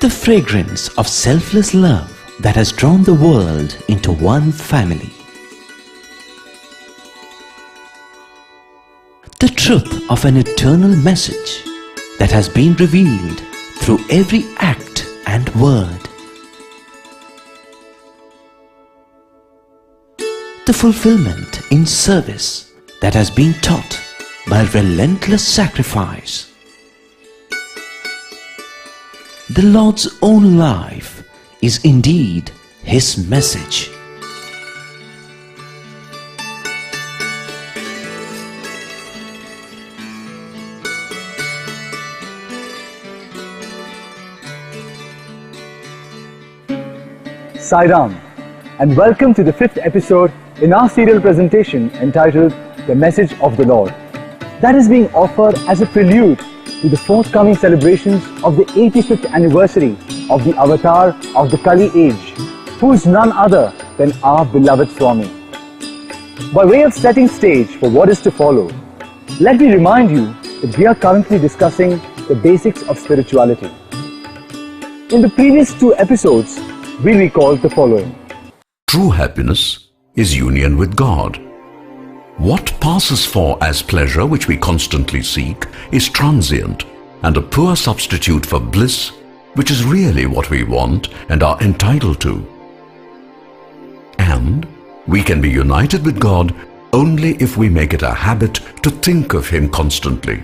The fragrance of selfless love that has drawn the world into one family. The truth of an eternal message that has been revealed through every act and word. The fulfillment in service that has been taught by relentless sacrifice. The Lord's own life is indeed His message. Sai Ram, and welcome to the 5th episode in our serial presentation entitled The Message of the Lord. That is being offered as a prelude to the forthcoming celebrations of the 85th anniversary of the avatar of the Kali age, who is none other than our beloved Swami. By way of setting stage for what is to follow, let me remind you that we are currently discussing the basics of spirituality. In the previous 2 episodes, we recalled the following. True happiness is union with God. What passes for as pleasure, which we constantly seek, is transient and a poor substitute for bliss, which is really what we want and are entitled to. And we can be united with God only if we make it a habit to think of Him constantly.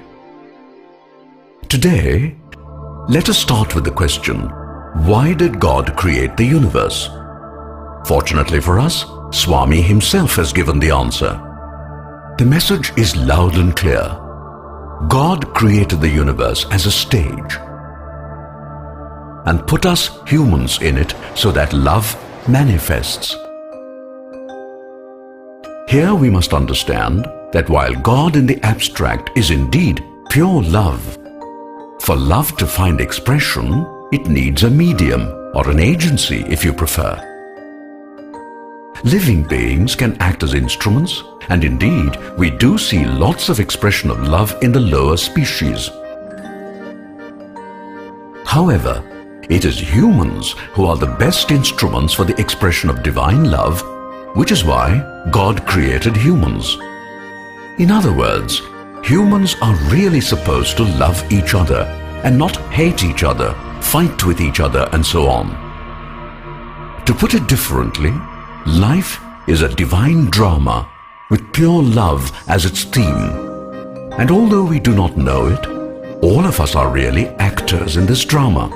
Today, let us start with the question, why did God create the universe? Fortunately for us, Swami himself has given the answer. The message is loud and clear. God created the universe as a stage and put us humans in it so that love manifests. Here we must understand that while God in the abstract is indeed pure love, for love to find expression, it needs a medium or an agency, if you prefer. Living beings can act as instruments, and indeed we do see lots of expression of love in the lower species. However, it is humans who are the best instruments for the expression of divine love, which is why God created humans. In other words, humans are really supposed to love each other and not hate each other, fight with each other, and so on. To put it differently, life is a divine drama with pure love as its theme. And although we do not know it, all of us are really actors in this drama.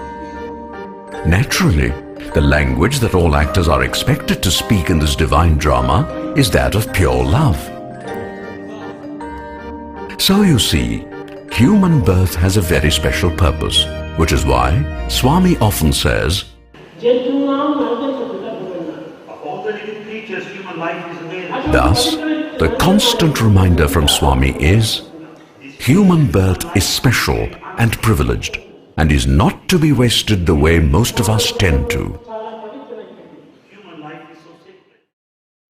Naturally, the language that all actors are expected to speak in this divine drama is that of pure love. So you see, human birth has a very special purpose, which is why Swami often says, thus, the constant reminder from Swami is, human birth is special and privileged and is not to be wasted the way most of us tend to.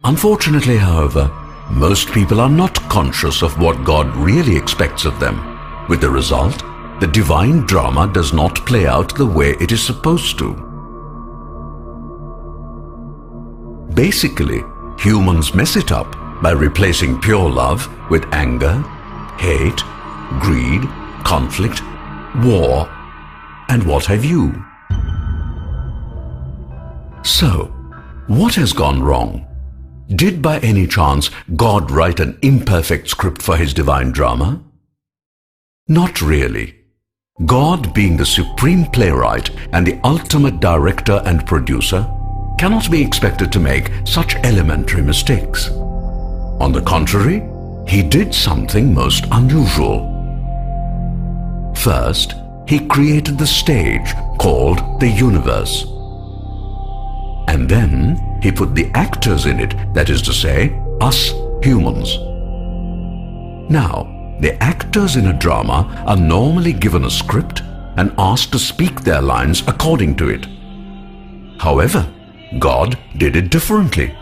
Unfortunately, however, most people are not conscious of what God really expects of them. With the result, the divine drama does not play out the way it is supposed to. Basically, humans mess it up by replacing pure love with anger, hate, greed, conflict, war, and what have you. So, what has gone wrong? Did by any chance God write an imperfect script for His divine drama? Not really. God, being the supreme playwright and the ultimate director and producer, cannot be expected to make such elementary mistakes. On the contrary, He did something most unusual. First, He created the stage called the universe. And then He put the actors in it, that is to say, us humans. Now, the actors in a drama are normally given a script and asked to speak their lines according to it. However, God did it differently.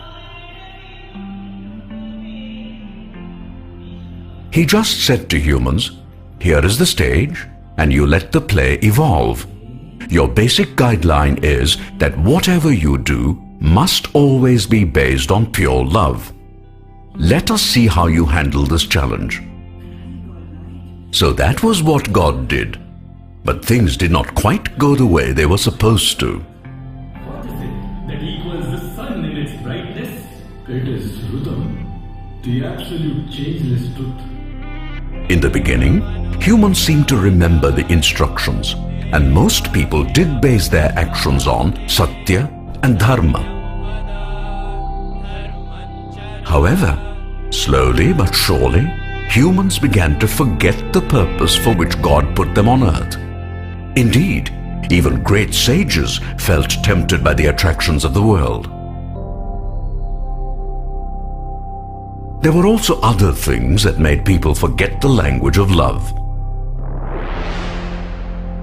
He just said to humans, here is the stage, and you let the play evolve. your basic guideline is that whatever you do must always be based on pure love. Let us see how you handle this challenge. So that was what God did. But things did not quite go the way they were supposed to. What is it that equals the sun in its brightness? It is Rudam, the absolute changeless truth. In the beginning, humans seemed to remember the instructions, and most people did base their actions on Satya and Dharma. However, slowly but surely, humans began to forget the purpose for which God put them on earth. Indeed, even great sages felt tempted by the attractions of the world. There were also other things that made people forget the language of love.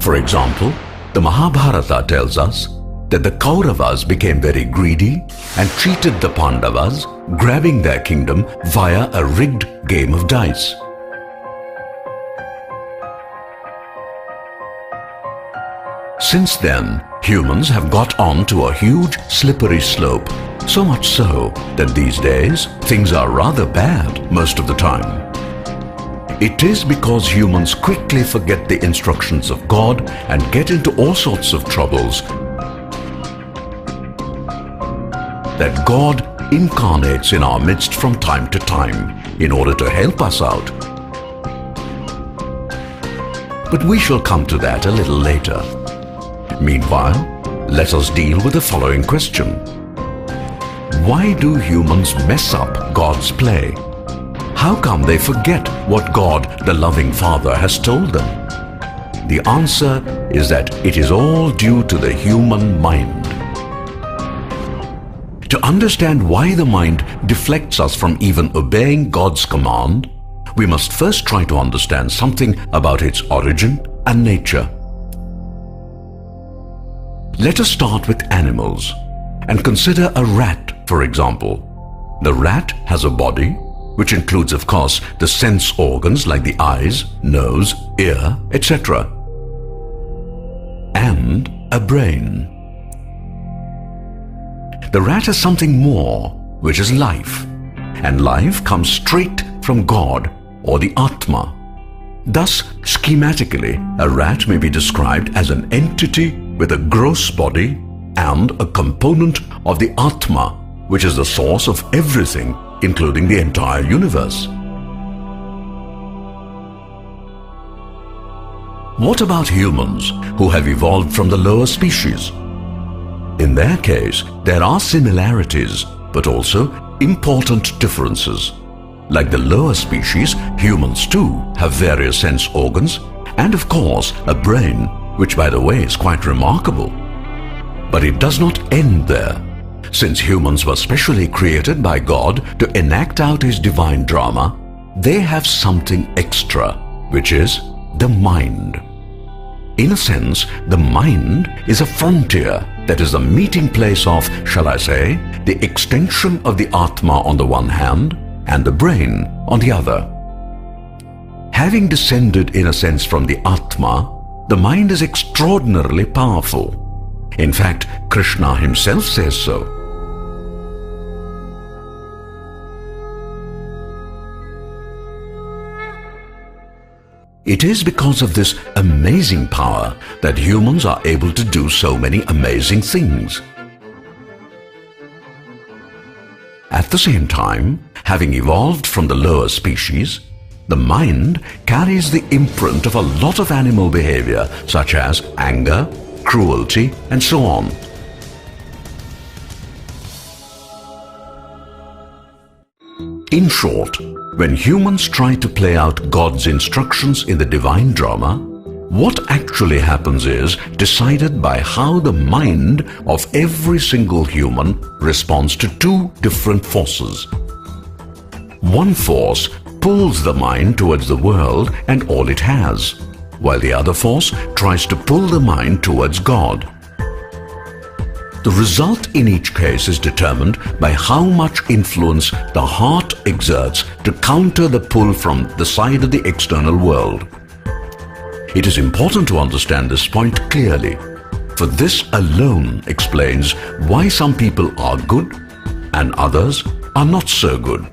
For example, the Mahabharata tells us that the Kauravas became very greedy and treated the Pandavas, grabbing their kingdom via a rigged game of dice. Since then, humans have got on to a huge slippery slope, so much so that these days things are rather bad most of the time. It is because humans quickly forget the instructions of God and get into all sorts of troubles that God incarnates in our midst from time to time in order to help us out. But we shall come to that a little later. Meanwhile, let us deal with the following question. Why do humans mess up God's play? How come they forget what God, the loving Father, has told them? The answer is that it is all due to the human mind. To understand why the mind deflects us from even obeying God's command, we must first try to understand something about its origin and nature. Let us start with animals and consider a rat, for example. The rat has a body, which includes, of course, the sense organs like the eyes, nose, ear, etc., and a brain. The rat has something more, which is life, and life comes straight from God or the Atma. Thus, schematically, a rat may be described as an entity with a gross body and a component of the Atma, which is the source of everything, including the entire universe. What about humans who have evolved from the lower species? In their case, there are similarities, but also important differences. Like the lower species, humans too have various sense organs and, of course, a brain, which, by the way, is quite remarkable. But it does not end there. Since humans were specially created by God to enact out His divine drama, they have something extra, which is the mind. In a sense, the mind is a frontier that is the meeting place of, shall I say, the extension of the Atma on the one hand and the brain on the other. Having descended in a sense from the Atma, the mind is extraordinarily powerful. In fact, Krishna himself says so. It is because of this amazing power that humans are able to do so many amazing things. At the same time, having evolved from the lower species, the mind carries the imprint of a lot of animal behavior, such as anger, cruelty, and so on. In short, when humans try to play out God's instructions in the divine drama, what actually happens is decided by how the mind of every single human responds to two different forces. One force pulls the mind towards the world and all it has, while the other force tries to pull the mind towards God. The result in each case is determined by how much influence the heart exerts to counter the pull from the side of the external world. It is important to understand this point clearly. For this alone explains why some people are good and others are not so good.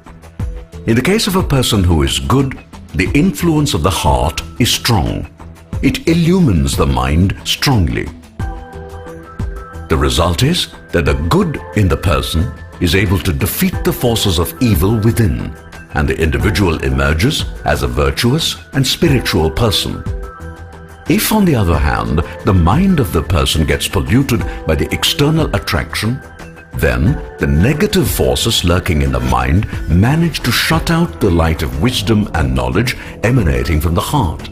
In the case of a person who is good, the influence of the heart is strong. It illumines the mind strongly. The result is that the good in the person is able to defeat the forces of evil within, and the individual emerges as a virtuous and spiritual person. If, on the other hand, the mind of the person gets polluted by the external attraction, then the negative forces lurking in the mind manage to shut out the light of wisdom and knowledge emanating from the heart.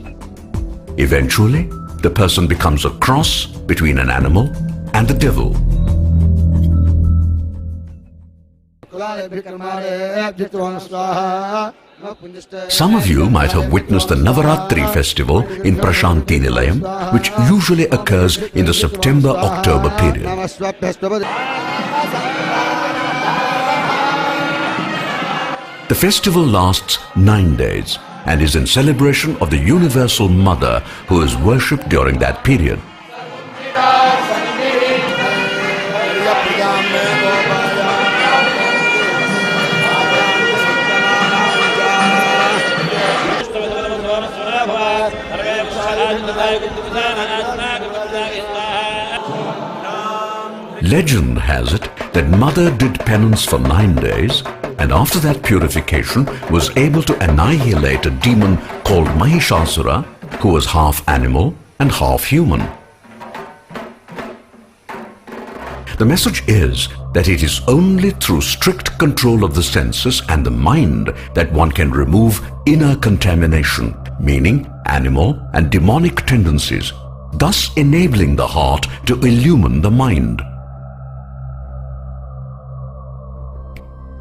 Eventually, the person becomes a cross between an animal and the devil. Some of you might have witnessed the Navaratri festival in Prashanti Nilayam, which usually occurs in the September-October period. The festival lasts 9 days and is in celebration of the Universal Mother who is worshipped during that period. Legend has it that Mother did penance for 9 days and after that purification was able to annihilate a demon called Mahishasura, who was half animal and half human. The message is that it is only through strict control of the senses and the mind that one can remove inner contamination, meaning animal and demonic tendencies, thus enabling the heart to illumine the mind.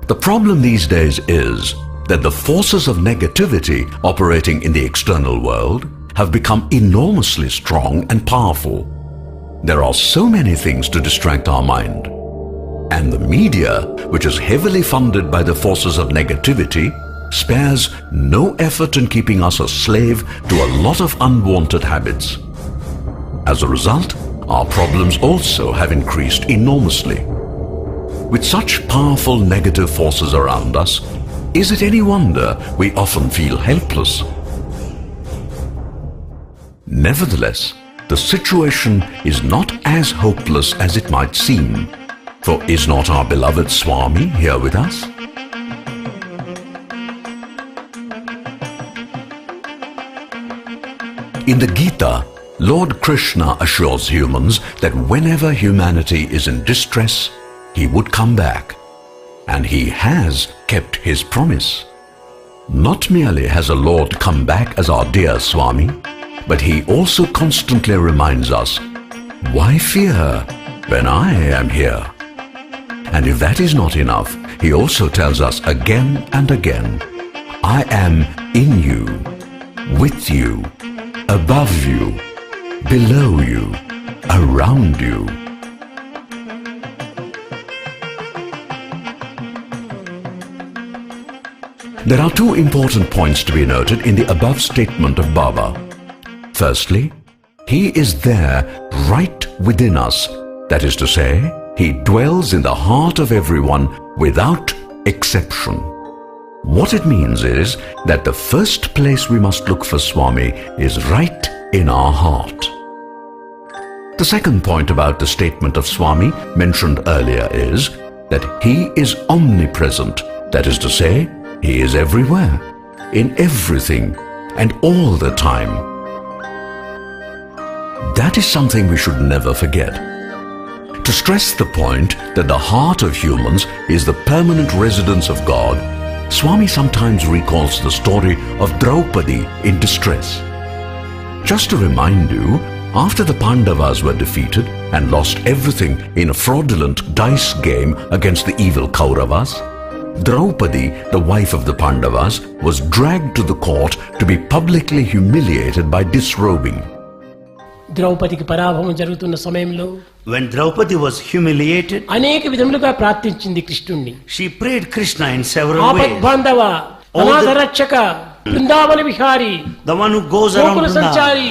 The problem these days is that the forces of negativity operating in the external world have become enormously strong and powerful. There are so many things to distract our mind. And the media, which is heavily funded by the forces of negativity, spares no effort in keeping us a slave to a lot of unwanted habits. As a result, our problems also have increased enormously. With such powerful negative forces around us, is it any wonder we often feel helpless? Nevertheless, the situation is not as hopeless as it might seem, for is not our beloved Swami here with us? In the Gita, Lord Krishna assures humans that whenever humanity is in distress, he would come back, and he has kept his promise. Not merely has a Lord come back as our dear Swami, but he also constantly reminds us, why fear when I am here? And if that is not enough, he also tells us again and again, I am in you, with you, above you, below you, around you. There are two important points to be noted in the above statement of Baba. Firstly, he is there right within us. That is to say, he dwells in the heart of everyone without exception. What it means is that the first place we must look for Swami is right in our heart. The second point about the statement of Swami mentioned earlier is that he is omnipresent. That is to say, he is everywhere, in everything, and all the time. That is something we should never forget. To stress the point that the heart of humans is the permanent residence of God, Swami sometimes recalls the story of Draupadi in distress. Just to remind you, after the Pandavas were defeated and lost everything in a fraudulent dice game against the evil Kauravas, Draupadi, the wife of the Pandavas, was dragged to the court to be publicly humiliated by disrobing. ద్రౌపదికి పరాభవం జరుగుతున్న సమయంలో when Draupadi was humiliated, అనేక విధములుగా ప్రార్థించింది కృష్ణుణ్ణి. she prayed Krishna in several ways. ఆపద్బాంధవ, అనాథ రక్షక, Brindavana Vihari, the one who goes around సంచారి,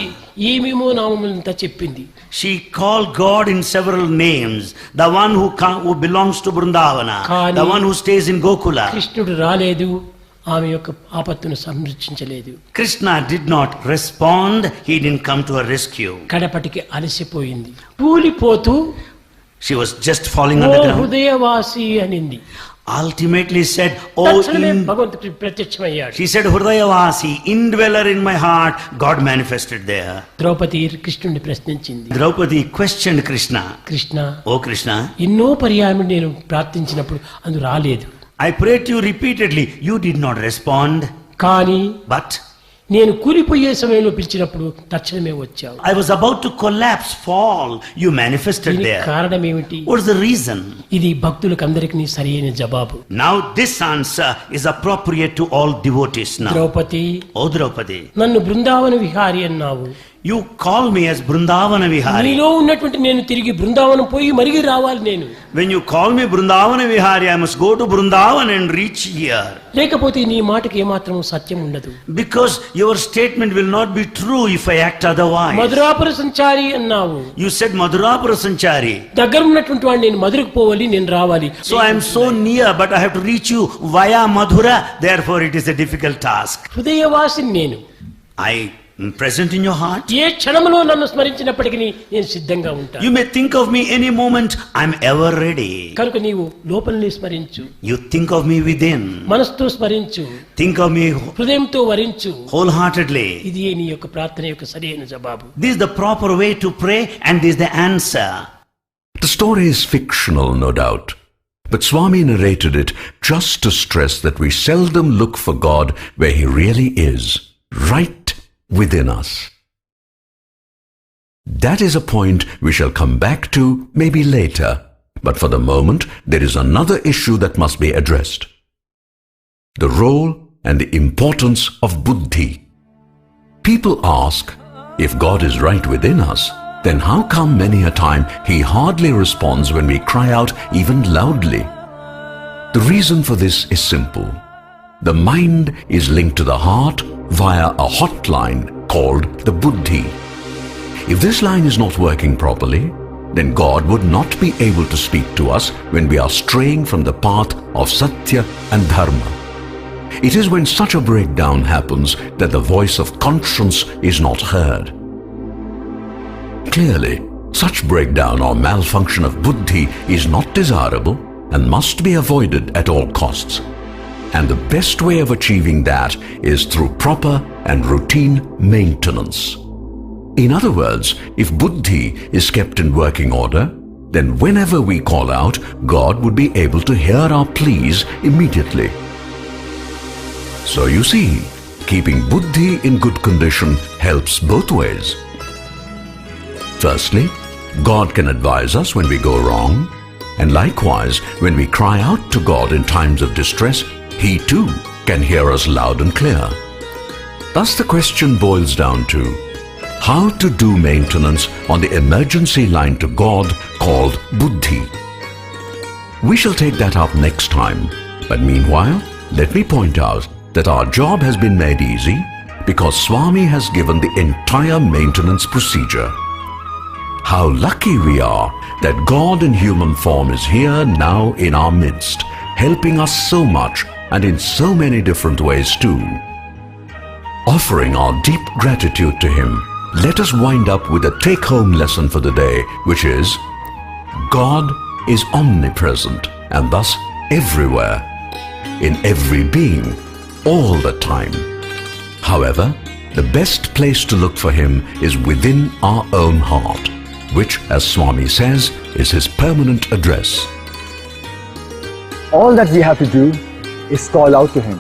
ఏమేమో నామములంతా చెప్పింది. She called God in several names. The one who belongs to Vrindavana, the one who stays in Gokula. కృష్ణుడు రాలేదు, ఆమె యొక్క ఆపత్తును సంరక్షించలేదు. Krishna did not respond. He didn't come to her rescue. కడపటికి అలసిపోయింది, కూలిపోతూ She was just falling on the ground. హృదయవాసి అనింది. Ultimately said, భగవంతుడు ప్రత్యక్షమయ్యాడు. She said, Hridayavasi, indweller in my heart, God manifested there. Draupadi కృష్ణుడిని ప్రశ్నించింది. Draupadi questioned Krishna. Krishna, Oh Krishna, ఎన్నో పర్యాయం నేను ప్రార్థించినప్పుడు అందు రాలేదు. I prayed to you repeatedly. You did not respond. కానీ But నేను కూలిపోయే సమయంలో పిలిచినప్పుడు తక్షణమే వచ్చావు. I was about to collapse, fall. You manifested there. కారణం ఏమిటి? What is the reason? ఇది భక్తులకు అందరికీ సరైన జవాబు. Now this answer is appropriate to all devotees now. Draupadi, Oh Draupadi, నన్ను బృందావన విహారి అన్నావు. you call me as Vrindavana Vihari. నీలో ఉన్నటువంటి నేను తిరిగి బృందావనం పోయి మరిగి రావాలి. నేను When you call me Vrindavana Vihari, I must go to Vrindavan and reach here. లేకపోతే నీ మాటకి ఏమాత్రం సత్యం ఉండదు. Because your statement will not be true if I act otherwise. మధురాపుర సంచారి అన్నావు. You said Madhurapura Sanchari. దగ్గర ఉన్నటువంటి వాడిని నేను మధురకు పోవాలి, నేను రావాలి. So I am so near, but I have to reach you via Madhura. Therefore it is a difficult task. హృదయవాసిని నేను. I am present in your heart. ఏ క్షణంలో నన్ను స్మరించినప్పటికీ నేను సిద్ధంగా ఉంటాను. You may think of me any moment. I am ever ready. కనుక నీవు లోపలని స్మరించు, You think of me within. మనసుతో స్మరించు, Think of me హృదయంతో వరించు. wholeheartedly. ఇది నీ యొక్క ప్రార్థన యొక్క సరైన జవాబు. This is the proper way to pray, and this is the answer. The story is fictional, no doubt. But Swami narrated it just to stress that we seldom look for God where He really is, right within us. That is a point we shall come back to maybe later, but for the moment there is another issue that must be addressed. The role and the importance of buddhi. People ask, if God is right within us, then how come many a time He hardly responds when we cry out even loudly? The reason for this is simple. The mind is linked to the heart via a hotline called the buddhi. If this line is not working properly, then God would not be able to speak to us when we are straying from the path of Sathya and Dharma. It is when such a breakdown happens that the voice of conscience is not heard. Clearly, such breakdown or malfunction of buddhi is not desirable and must be avoided at all costs. And the best way of achieving that is through proper and routine maintenance. In other words, if buddhi is kept in working order, then whenever we call out, God would be able to hear our pleas immediately. So you see, keeping buddhi in good condition helps both ways. Firstly, God can advise us when we go wrong, and likewise, when we cry out to God in times of distress, He too can hear us loud and clear. Thus the question boils down to how to do maintenance on the emergency line to God called buddhi. We shall take that up next time, but meanwhile, let me point out that our job has been made easy because Swami has given the entire maintenance procedure. How lucky we are that God in human form is here now in our midst, helping us so much and in so many different ways too. Offering our deep gratitude to Him, let us wind up with a take-home lesson for the day, which is, God is omnipresent and thus everywhere, in every being, all the time. However, the best place to look for Him is within our own heart, which, as Swami says, is His permanent address. All that we have to do is call out to Him.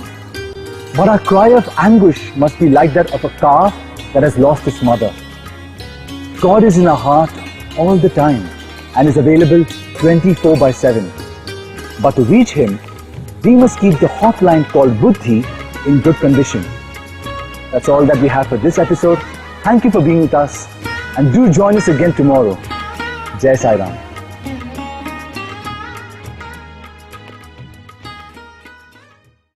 But our cry of anguish must be like that of a calf that has lost its mother. God is in our heart all the time and is available 24/7. But to reach Him, we must keep the hotline called buddhi in good condition. That's all that we have for this episode. Thank you for being with us, and do join us again tomorrow. Jai Sai Ram.